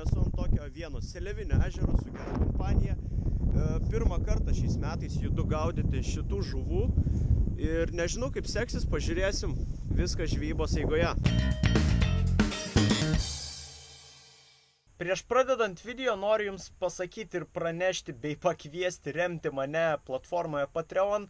esu ant tokio vieno seliavinio ežero su gera kompanija. Pirmą kartą šiais metais judu gaudyti šitų žuvų ir nežinau kaip seksis, pažiūrėsim viską žvejybos eigoje. Prieš pradedant video noriu Jums pasakyti ir pranešti bei pakviesti remti mane platformoje Patreon.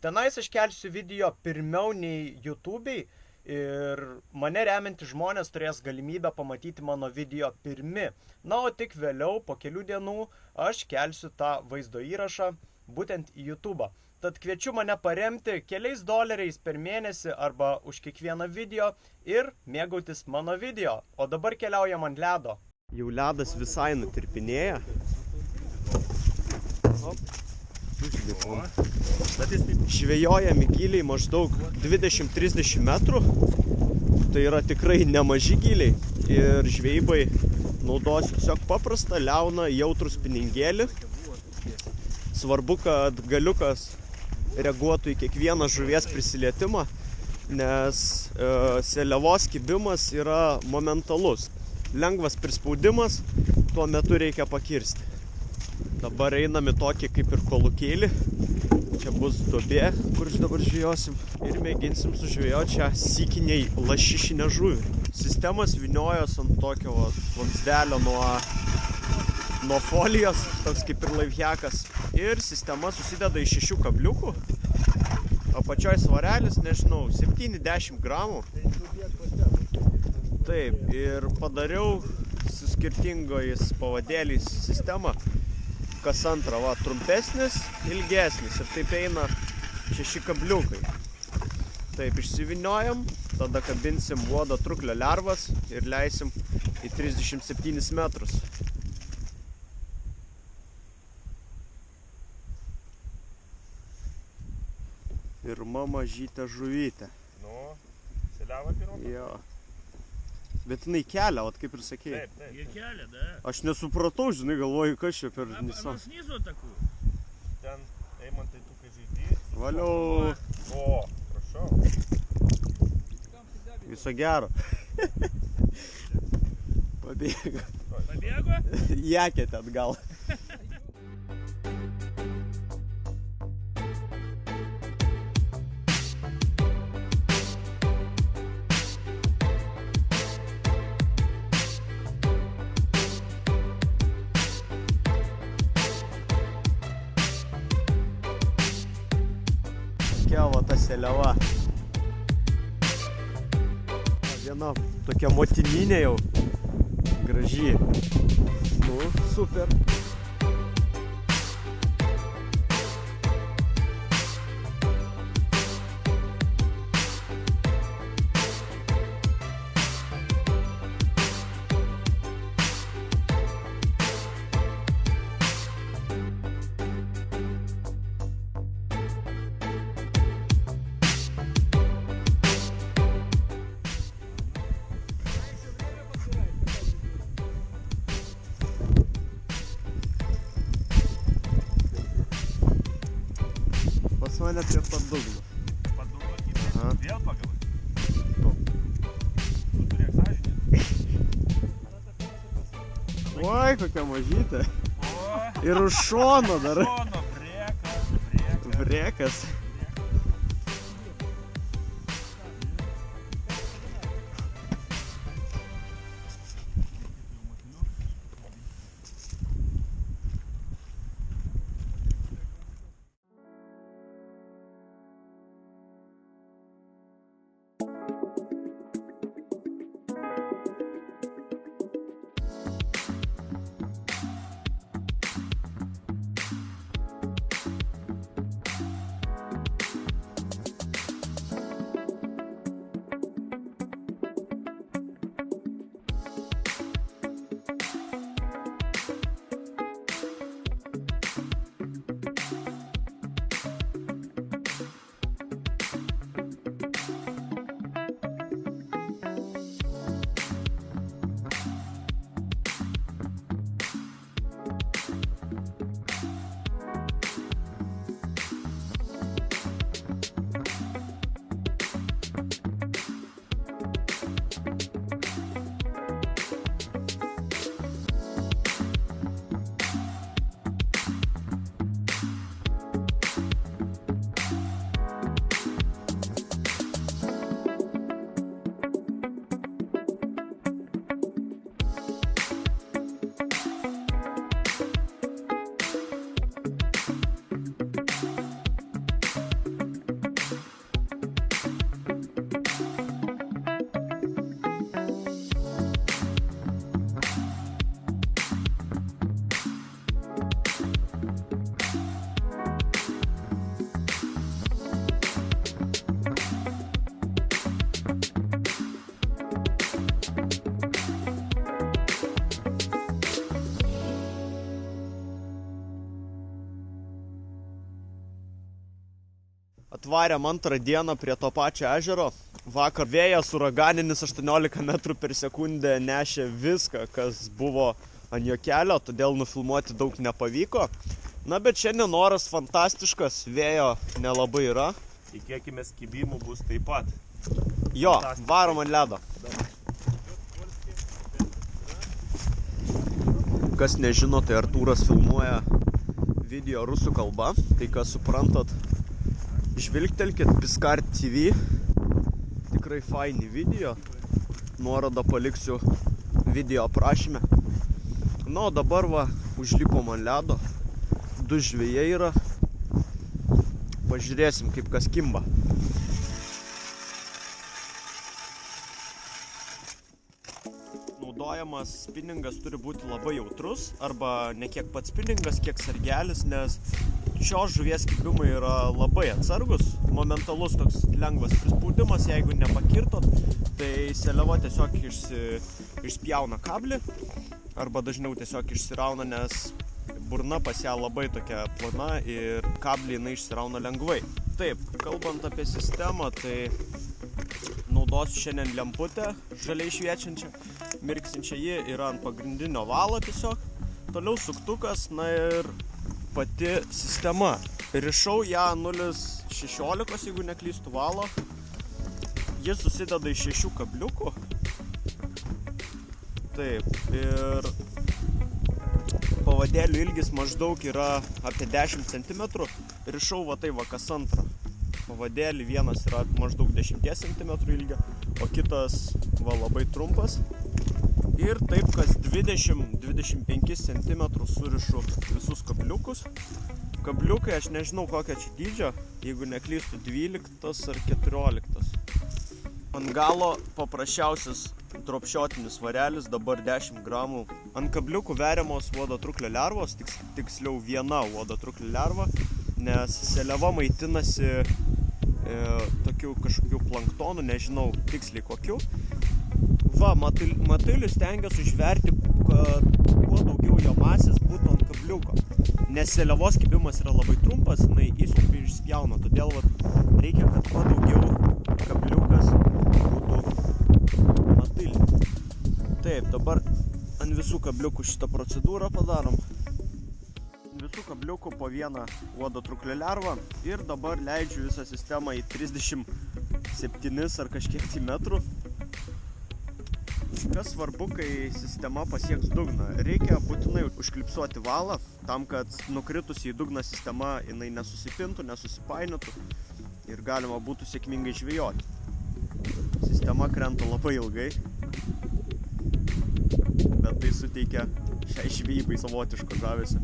Tenais aš kelsiu video pirmiau nei YouTube'ai ir mane remianti žmonės turės galimybę pamatyti mano video pirmi. Na, o tik vėliau, po kelių dienų, aš kelsiu tą vaizdo įrašą būtent į YouTube'ą. Tad kviečiu mane paremti keliais doleriais per mėnesį arba už kiekvieną video ir mėgautis mano video. O dabar keliaujam ant ledo. Jau ledas visai nutirpinėja. Žvejojami giliai maždaug 20-30 metrų. Tai yra tikrai nemaži giliai. Ir žvejybai naudosiu tiesiog paprastą liauną jautrų spiningėlį. Svarbu, kad galiukas reaguotų į kiekvieną žuvies prisilietimą, nes seliavos kibimas yra momentalus. Lengvas prispaudimas, tuo metu reikia pakirsti. Dabar einam į tokį kaip ir kolukėlį. Čia bus duobė, kur dabar žvejosim. Ir mėginsim sužvejoti šią sykiniai lašišinę žuvį. Sistemas vyniojos ant tokio vamzdelio nuo folijos, toks kaip ir lifehackas. Ir sistema susideda iš 6 kabliukų. Apačioj svarelis, nežinau, 70 gramų. Taip, ir padariau su skirtingais pavadėliais sistemą. Kas antrą, va, trumpesnis, ilgesnis. Ir taip eina 6 kabliukai. Taip, išsiviniojam, tada kabinsim uodo truklio lervas ir leisim į 37 metrus. Pirma mažytė žuvytė. Nu, seliava pirma? Jo. Bet jinai kelia, vat kaip ir sakėjai. Taip, taip. Jie kelia, da. Aš nesupratau, žinai, galvoju, kas čia per Nissan. Она снизу такую. Ten Eimantai tu kai žaidži. Valiau. O, prašau. Viso gero. Pabėgo. Побегу? Jakėte atgal. Va ta seliava. Viena tokia motininė jau. Graži. Nu, super. Pas mane prie pat dugno. Pat dugno kitą. Aha. Vėl pagavai? Nu. Tu turėk sąžinę. Oi, kokia mažytė. O, Ir už šono dar. šono, brėkas. Brekas. atvarėm antrą dieną prie to pačio ežero. Vakar vėjas uraganinis 18 metrų per sekundę nešė viską, kas buvo ant jo kelio, todėl nufilmuoti daug nepavyko. Na, bet šiandien oras fantastiškas, vėjo nelabai yra. Tikėkime, kibimų bus taip pat. Jo, varom ant ledo. Kas nežino, tai Artūras filmuoja video rusų kalba. Tai kas suprantat, žvilgtelkit Piskart TV. Tikrai faini video. Nuorodą paliksiu video aprašyme. Na, o dabar va, užlipom ant ledo. 2 žvejai yra. Pažiūrėsim, kaip kas kimba. Naudojamas spinningas turi būti labai jautrus, arba ne kiek pats spinningas, kiek sargelis, nes šios žuvies kibimai yra labai atsargus. Momentalus toks lengvas prispaudimas, jeigu nepakirtot, tai seliava tiesiog išspjauna kablį, arba dažniau tiesiog išsirauna, nes burna pas ją labai tokia plona ir kablį jinai išsirauna lengvai. Taip, kalbant apie sistemą, tai naudosiu šiandien lemputę žaliai šviečiančią, mirksinčią. Ji yra ant pagrindinio valo tiesiog. Toliau suktukas, na ir pati sistema. Rišau ją 0,16, jeigu neklystu, valo. Jis susideda iš 6 kabliukų. Taip, ir pavadėlių ilgis maždaug yra apie 10 cm. Rišau va tai va kas antrą. Pavadėlį vienas yra maždaug 10 cm ilgio, o kitas va labai trumpas. Ir taip kas 20-25 cm surišu visus kabliukus. Kabliukai aš nežinau kokio čia dydžio, jeigu neklystu 12 ar 14. Ant galo paprasčiausias dropšiotinis varelis, dabar 10 gramų. Ant kabliukų veriamos uodotruklio lervos, tiksliau viena uodotruklio lerva, nes seliava maitinasi tokių kažkokių planktonų, nežinau tiksliai kokių. Va, matilių stengiuosi užverti, kad kuo daugiau jo masės būtų ant kabliuko. Nes seliavos kibimas yra labai trumpas, jinai įsupia ir išspjauna, todėl reikia, kad kuo daugiau kabliukas būtų matilinis. Taip, dabar ant visų kabliukų šitą procedūrą padarom. Visų kabliukų po vieną uodotruklio lervą ir dabar leidžiu visą sistemą į 37 ar kažkiek tai metrų. Kas svarbu, kai sistema pasieks dugną? Reikia būtinai užklipsuoti valą, tam, kad nukritusi į dugną sistema jinai nesusipintų, nesusipainiotų ir galima būtų sėkmingai žvejoti. Sistema krenta labai ilgai, bet tai suteikia šiai žvejybai savotiško žavesio.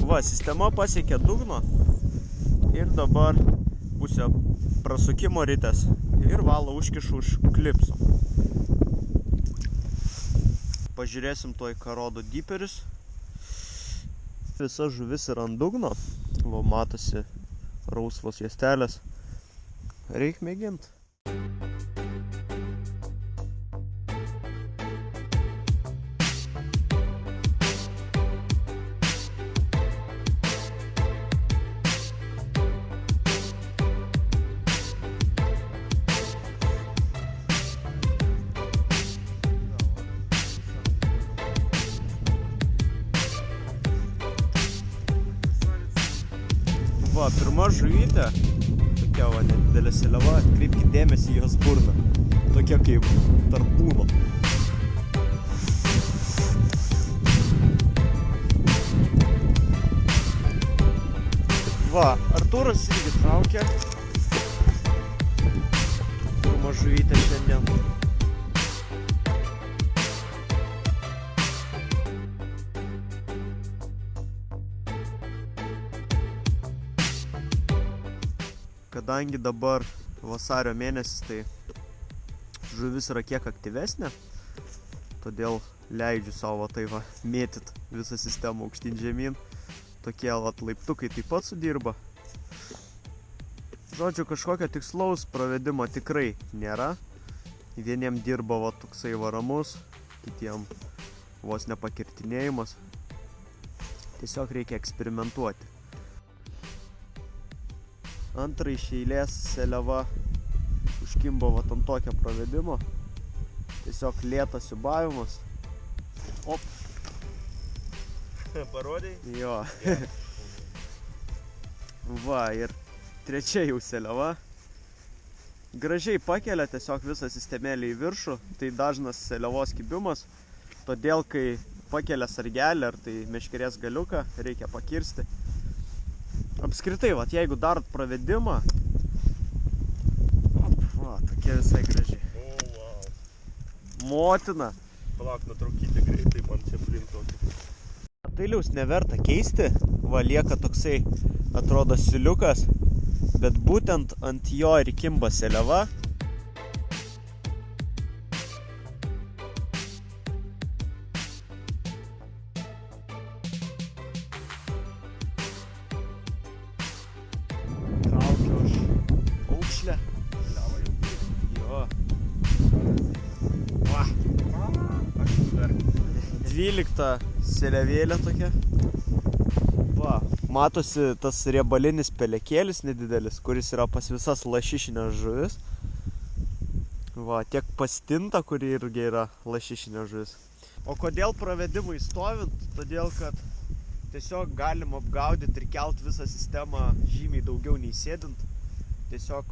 Va, sistema pasiekė dugno ir dabar pusę prasukimo ritės ir valą užkišu už klipso. Pažiūrėsim toj, ką rodo diperis. Visa žuvis yra ant dugno. Va, matosi rausvos juostelės. Reik mėgint. Va, pirma žuvytė, tokia va nedidelė seliava, atkreipkite dėmesį į jos burną, tokia kaip tarpūno. Va, Artūras irgi traukia. Pirma žuvytė šiandien. Kadangi dabar vasario mėnesis, tai žuvis yra kiek aktyvesnė, todėl leidžiu savo tai va mėtyt visą sistemą aukštyn žemyn. Tokie laiptukai taip pat sudirba. Žodžiu, kažkokio tikslaus pravedimo tikrai nėra. Vieniem dirba va toksai varamus, kitiem vos nepakirtinėjimas. Tiesiog reikia eksperimentuoti. Antrą iš eilės seliava užkimbo vat ant tokio pravedimo. Tiesiog lėtas siūbavimas. Op. Parodai? Jo. Va, ir trečia jau seliava. Gražiai pakelia tiesiog visą sistemėlį į viršų. Tai dažnas seliavos kibimas. Todėl, kai pakelia sargelį ar tai meškerės galiuką, reikia pakirsti. Apskritai, vat, jeigu darot pravedimą, va, tokia visai gražiai. O, wow. Motina. Palauk, nutraukyti greitai, man čia blink tokį. Tailiaus neverta keisti, va, lieka toksai, atrodo, siuliukas, bet būtent ant jo ir kimba seliava. Traukiu aš aukšlę. Jo. Va. Aš nuverkiu. 12 seliavėlė tokia. Va, matosi tas riebalinis pelekėlis nedidelis, kuris yra pas visas lašišinės žuvis. Va, tiek pastinta, kuri irgi yra lašišinė žuvis. O kodėl pravedimui stovint? Todėl, kad tiesiog galim apgaudyti ir kelt visą sistemą žymiai daugiau nei sėdint. Tiesiog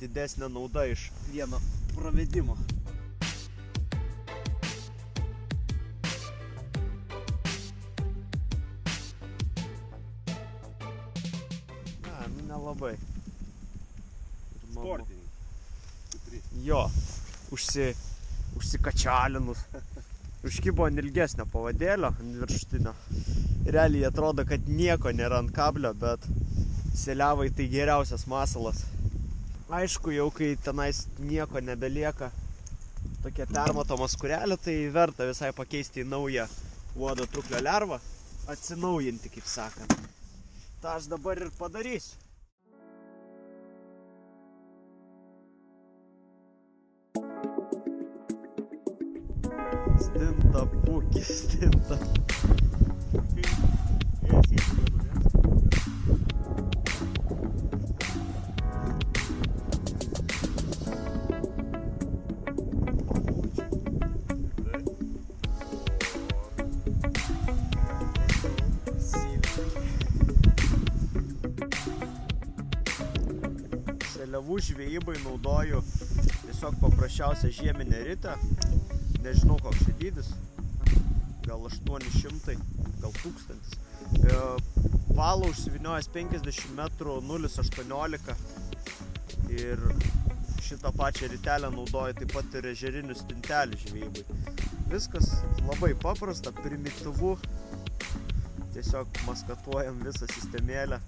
didesnė nauda iš vieno pravedimo. Nelabai. Sportininkai. Jo, užsikačialinus. Užkibo ant ilgesnio pavadėlio, ant viršutinio. Realiai atrodo, kad nieko nėra ant kablio, bet seliavai tai geriausias masalas. Aišku, jau kai tenais nieko nebelieka, tokia permatoma skurelė, tai verta visai pakeisti į naują uodo truklio lervą, atsinaujinti, kaip sakant. Ta aš dabar ir padarysiu. Stinta, pūkis, stinta. Seliavų žvejybai naudoju tiesiog paprasčiausią žieminę ritę. Nežinau, koks čia dydis. Gal 800, gal 1000. Valo užsiviniojęs 50 metrų 0,18. Ir šitą pačią ritelę naudoju taip pat ir ežerinių stintelių žvejybai. Viskas labai paprasta, primityvu. Tiesiog maskatuojam visą sistemėlę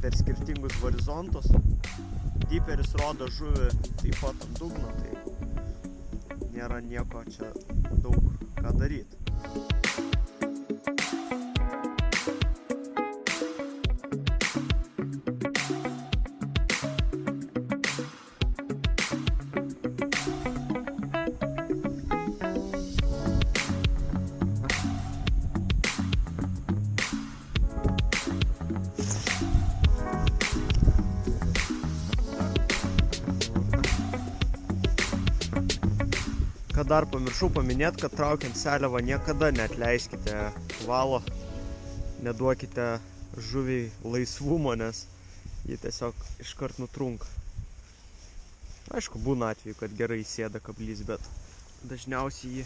per skirtingus horizontus. Diperis rodo žuvį taip pat ant dugno, tai nėra nieko čia daug ką daryti. Kad dar pamiršau paminėti, kad traukiant seliavą niekada neatleiskite valo, neduokite žuviai laisvumo, nes ji tiesiog iškart nutrunka. Aišku, būna atveju, kad gerai įsėda kablys, bet dažniausiai ji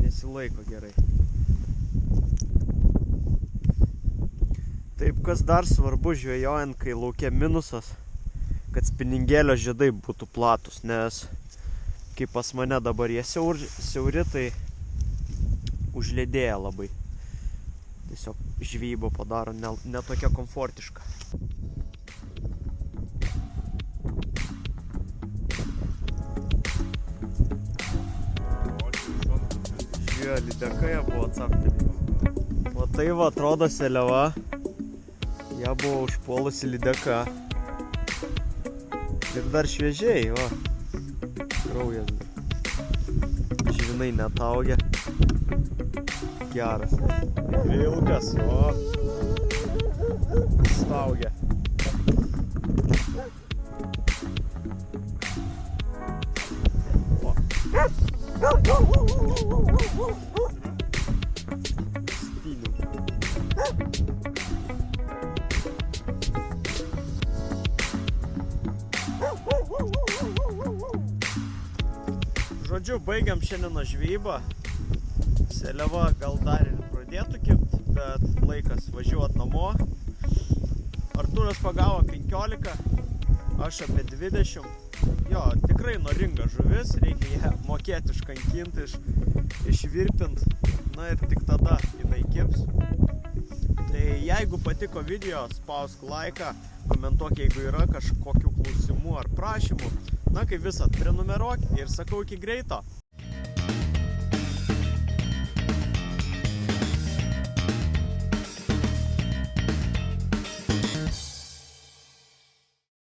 nesilaiko gerai. Taip, kas dar svarbu žvejojant, kai lauke minusas, kad spiningėlio žiedai būtų platus, nes kaip pas mane dabar jie siauri, tai užledėja labai. Tiesiog žvejyba padaro ne tokia komfortiška. Žiūrėjo, lydeka ją buvo atsaptelė. O tai va, atrodo seliava. Ją buvo užpuolusi lydeka. Ir dar šviežiai, va. Kraujas. Žvinai netaugia. Geras. Ilgas, o. Staugia. Žodžiu, baigiam šiandieną žvejybą. Seliava gal dar ir pradėtų kibt, bet laikas važiuot namo. Artūras pagavo 15, aš apie 20. Jo, tikrai noringa žuvis, reikia ją mokėti iškankinti, išvirpint. Na ir tik tada jinai kibs. Tai jeigu patiko video, spausk laiką, komentuok, jeigu yra kažkokių klausimų ar prašymų. Na kaip visad, prenumeruok ir sakau iki greito.